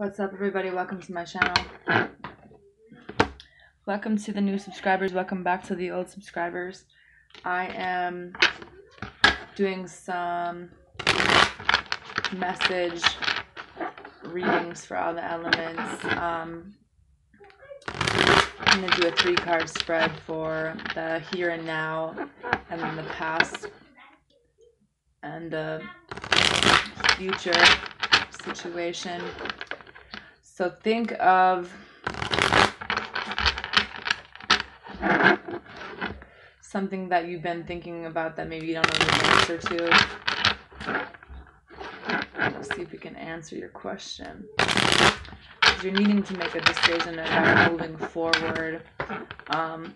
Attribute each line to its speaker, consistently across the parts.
Speaker 1: What's up, everybody? Welcome to my channel. Welcome to the new subscribers. Welcome back to the old subscribers. I am doing some message readings for all the elements. I'm going to do a 3-card spread for the here and now, and then the past and the future situation. So think of something that you've been thinking about that maybe you don't know the answer to. Let's see if we can answer your question. You're needing to make a decision about moving forward,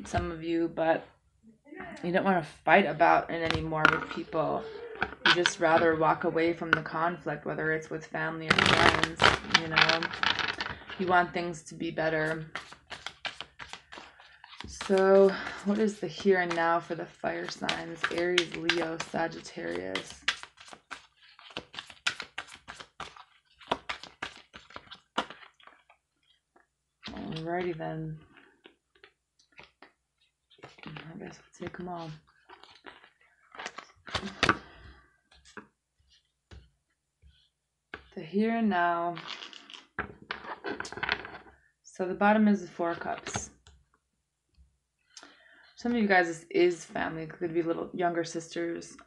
Speaker 1: some of you, but you don't want to fight about it anymore with people. You just rather walk away from the conflict, whether it's with family or friends. You want things to be better. So what is the here and now for the fire signs? Aries, Leo, Sagittarius. Alrighty then. I guess we'll take them all. The here and now. So the bottom is the 4 of Cups. Some of you guys, this is family. It could be little younger sisters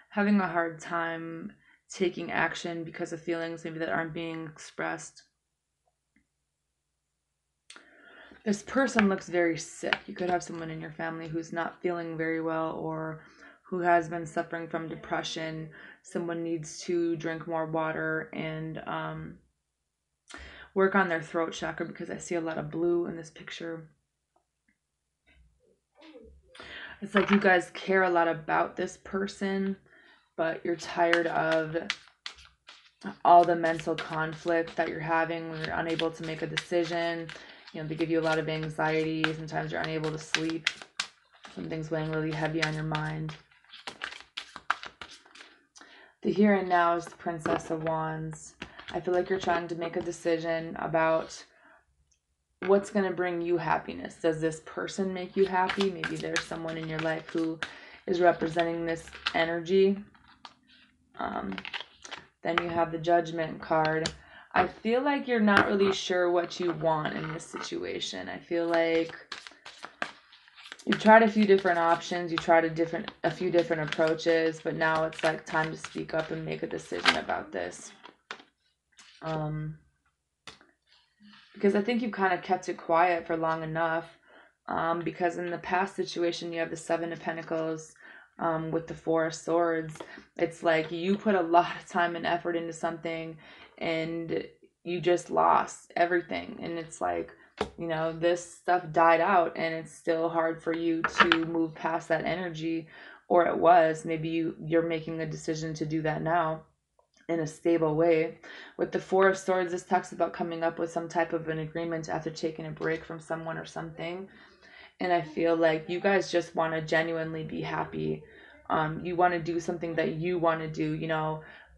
Speaker 1: having a hard time taking action because of feelings maybe that aren't being expressed. This person looks very sick. You could have someone in your family who's not feeling very well or who has been suffering from depression. Someone needs to drink more water and work on their throat chakra, because I see a lot of blue in this picture. It's like you guys care a lot about this person, but you're tired of all the mental conflict that you're having when you're unable to make a decision. They give you a lot of anxiety. Sometimes you're unable to sleep. Something's weighing really heavy on your mind. The here and now is the Princess of Wands. I feel like you're trying to make a decision about what's going to bring you happiness. Does this person make you happy? Maybe there's someone in your life who is representing this energy. Then you have the Judgment card. I feel like you're not really sure what you want in this situation. I feel like you've tried a few different options. You tried a few different approaches, but now it's like time to speak up and make a decision about this. Because I think you've kind of kept it quiet for long enough. Because in the past situation, you have the 7 of Pentacles with the 4 of Swords. It's like you put a lot of time and effort into something and you just lost everything. And it's like, this stuff died out and it's still hard for you to move past that energy. Or it was. Maybe you're making a decision to do that now in a stable way. With the 4 of Swords, this talks about coming up with some type of an agreement after taking a break from someone or something. And I feel like you guys just want to genuinely be happy. You want to do something that you want to do,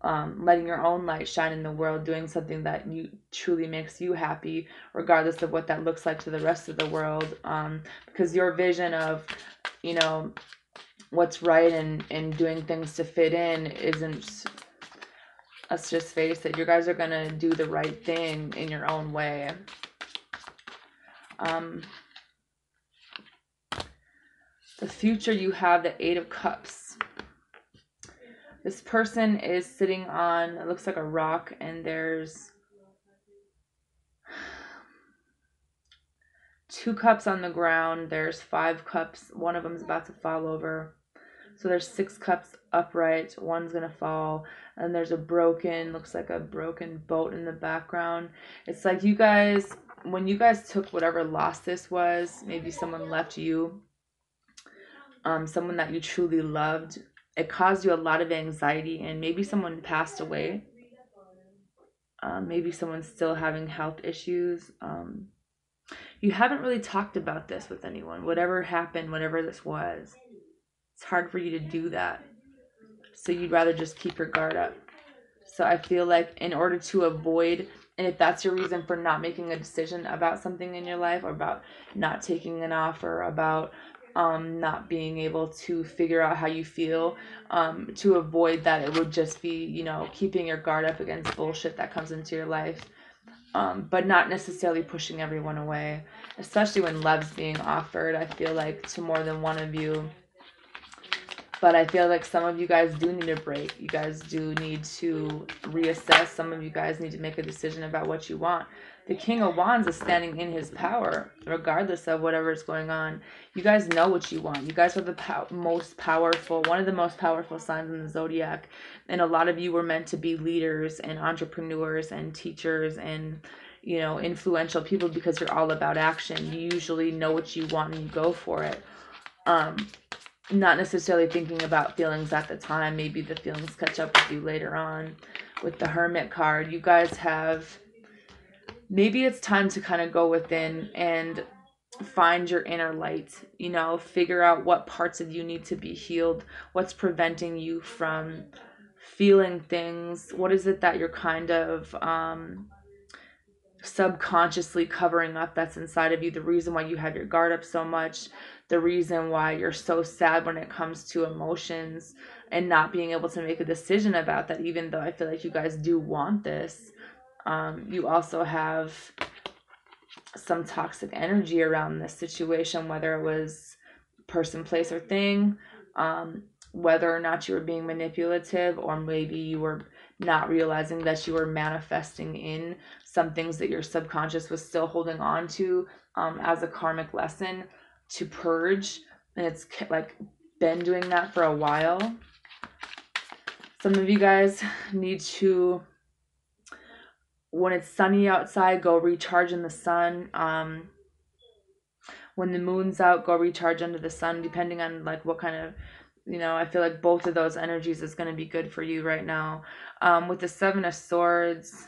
Speaker 1: letting your own light shine in the world, doing something that you truly makes you happy, regardless of what that looks like to the rest of the world. Because your vision of, what's right and doing things to fit in isn't, let's just face it, you guys are going to do the right thing in your own way. The future, you have the 8 of Cups. This person is sitting on, it looks like a rock, and there's 2 cups on the ground. There's 5 cups. One of them is about to fall over. So there's 6 cups upright. One's going to fall. And there's looks like a broken boat in the background. It's like you guys, when you guys took whatever loss this was, maybe someone left you, someone that you truly loved, it caused you a lot of anxiety, and maybe someone passed away. Maybe someone's still having health issues. You haven't really talked about this with anyone. Whatever happened, whatever this was, it's hard for you to do that. So you'd rather just keep your guard up. So I feel like in order to avoid, and if that's your reason for not making a decision about something in your life, or about not taking an offer, about not being able to figure out how you feel, to avoid that, it would just be, you know, keeping your guard up against bullshit that comes into your life, but not necessarily pushing everyone away, especially when love's being offered, I feel like, to more than one of you. But I feel like some of you guys do need a break. You guys do need to reassess. Some of you guys need to make a decision about what you want. The King of Wands is standing in his power, regardless of whatever is going on. You guys know what you want. You guys are the most powerful, one of the most powerful signs in the zodiac. And a lot of you were meant to be leaders and entrepreneurs and teachers and, you know, influential people, because you're all about action. You usually know what you want and you go for it. Not necessarily thinking about feelings at the time. Maybe the feelings catch up with you later on. With the Hermit card, you guys have, maybe it's time to kind of go within and find your inner light, you know, figure out what parts of you need to be healed, what's preventing you from feeling things, what is it that you're kind of subconsciously covering up that's inside of you, the reason why you have your guard up so much, the reason why you're so sad when it comes to emotions, and not being able to make a decision about that, even though I feel like you guys do want this. You also have some toxic energy around this situation, whether it was person, place, or thing, whether or not you were being manipulative, or maybe you were not realizing that you were manifesting in some things that your subconscious was still holding on to, as a karmic lesson to purge, and it's like been doing that for a while. Some of you guys need to, when it's sunny outside, go recharge in the sun. When the moon's out, go recharge under the sun, depending on like what kind of, you know, I feel like both of those energies is going to be good for you right now. With the Seven of Swords,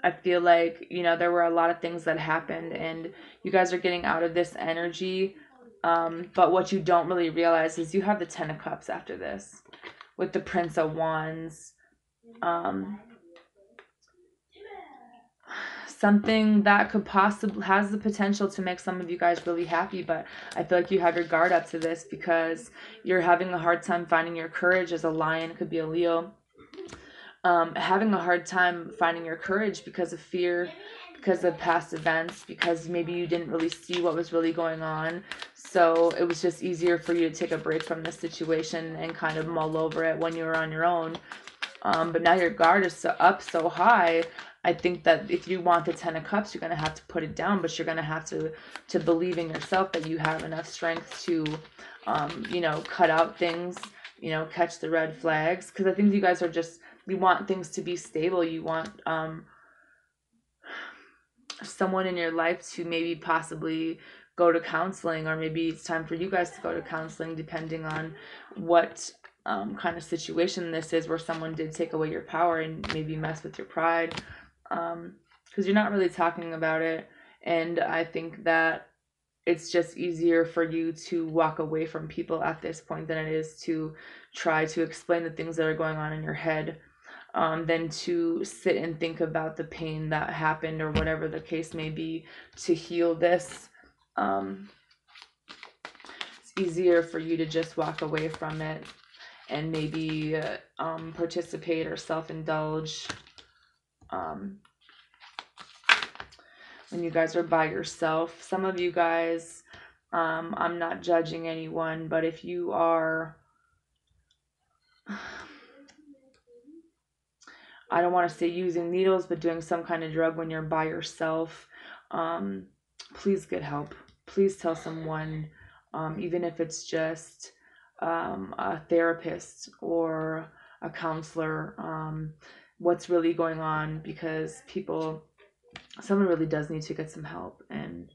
Speaker 1: I feel like, you know, there were a lot of things that happened and you guys are getting out of this energy. But what you don't really realize is you have the Ten of Cups after this with the Prince of Wands. Something that could possibly has the potential to make some of you guys really happy, but I feel like you have your guard up to this because you're having a hard time finding your courage. As a lion, it could be a Leo. Having a hard time finding your courage because of fear, because of past events, because maybe you didn't really see what was really going on. So it was just easier for you to take a break from this situation and kind of mull over it when you were on your own. But now your guard is up so high. I think that if you want the Ten of Cups, you're going to have to put it down, but you're going to have to believe in yourself that you have enough strength to, you know, cut out things, you know, catch the red flags. Because I think you guys are just, you want things to be stable. You want someone in your life to maybe possibly go to counseling, or maybe it's time for you guys to go to counseling, depending on what kind of situation this is, where someone did take away your power and maybe mess with your pride, because you're not really talking about it. And I think that it's just easier for you to walk away from people at this point than it is to try to explain the things that are going on in your head, than to sit and think about the pain that happened, or whatever the case may be, to heal this. It's easier for you to just walk away from it and maybe participate or self-indulge when you guys are by yourself. Some of you guys, I'm not judging anyone, but if you are, I don't want to say using needles, but doing some kind of drug when you're by yourself, please get help. Please tell someone, even if it's just a therapist or a counselor, what's really going on, because someone really does need to get some help. And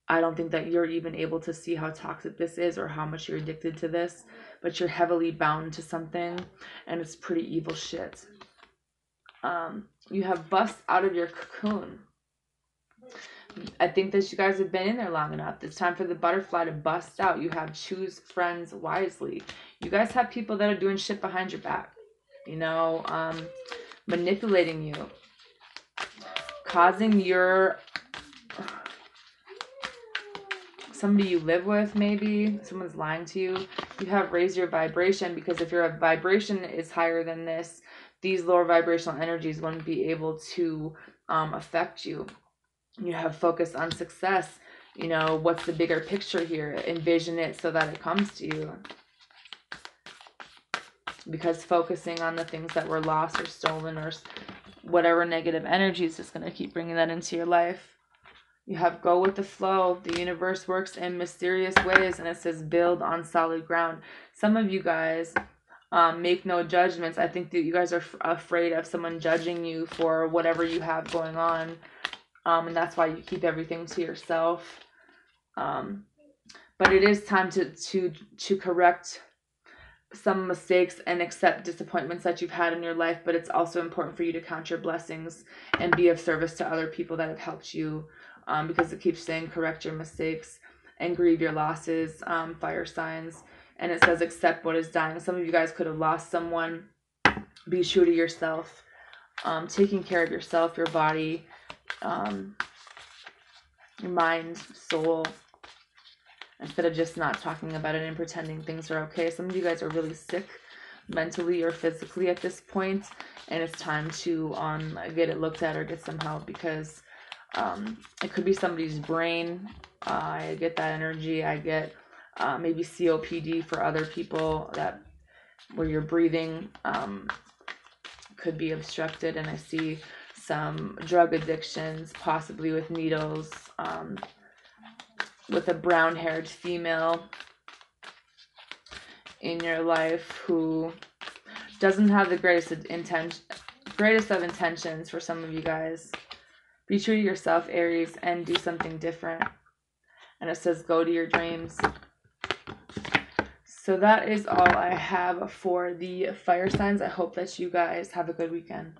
Speaker 1: I don't think that you're even able to see how toxic this is or how much you're addicted to this, but you're heavily bound to something, and it's pretty evil shit. You have bust out of your cocoon. I think that you guys have been in there long enough. It's time for the butterfly to bust out. You have choose friends wisely. You guys have people that are doing shit behind your back. you know, manipulating you, causing somebody you live with, maybe someone's lying to you. You have raised your vibration, because if your vibration is higher than this, these lower vibrational energies wouldn't be able to affect you. You have focused on success. You know, what's the bigger picture here? Envision it so that it comes to you. Because focusing on the things that were lost or stolen or whatever negative energy is just going to keep bringing that into your life. You have go with the flow. The universe works in mysterious ways, and it says build on solid ground. Some of you guys make no judgments. I think that you guys are afraid of someone judging you for whatever you have going on, and that's why you keep everything to yourself. But it is time to correct some mistakes and accept disappointments that you've had in your life, but it's also important for you to count your blessings and be of service to other people that have helped you, because it keeps saying correct your mistakes and grieve your losses, fire signs. And it says accept what is dying. Some of you guys could have lost someone. Be true to yourself, taking care of yourself, your body, your mind, soul, instead of just not talking about it and pretending things are okay. Some of you guys are really sick mentally or physically at this point, and it's time to get it looked at or get some help, because it could be somebody's brain. I get that energy. I get maybe COPD for other people, that where your breathing could be obstructed, and I see some drug addictions, possibly with needles, with a brown-haired female in your life who doesn't have the greatest of intentions for some of you guys. Be true to yourself, Aries, and do something different. And it says go to your dreams. So that is all I have for the fire signs. I hope that you guys have a good weekend.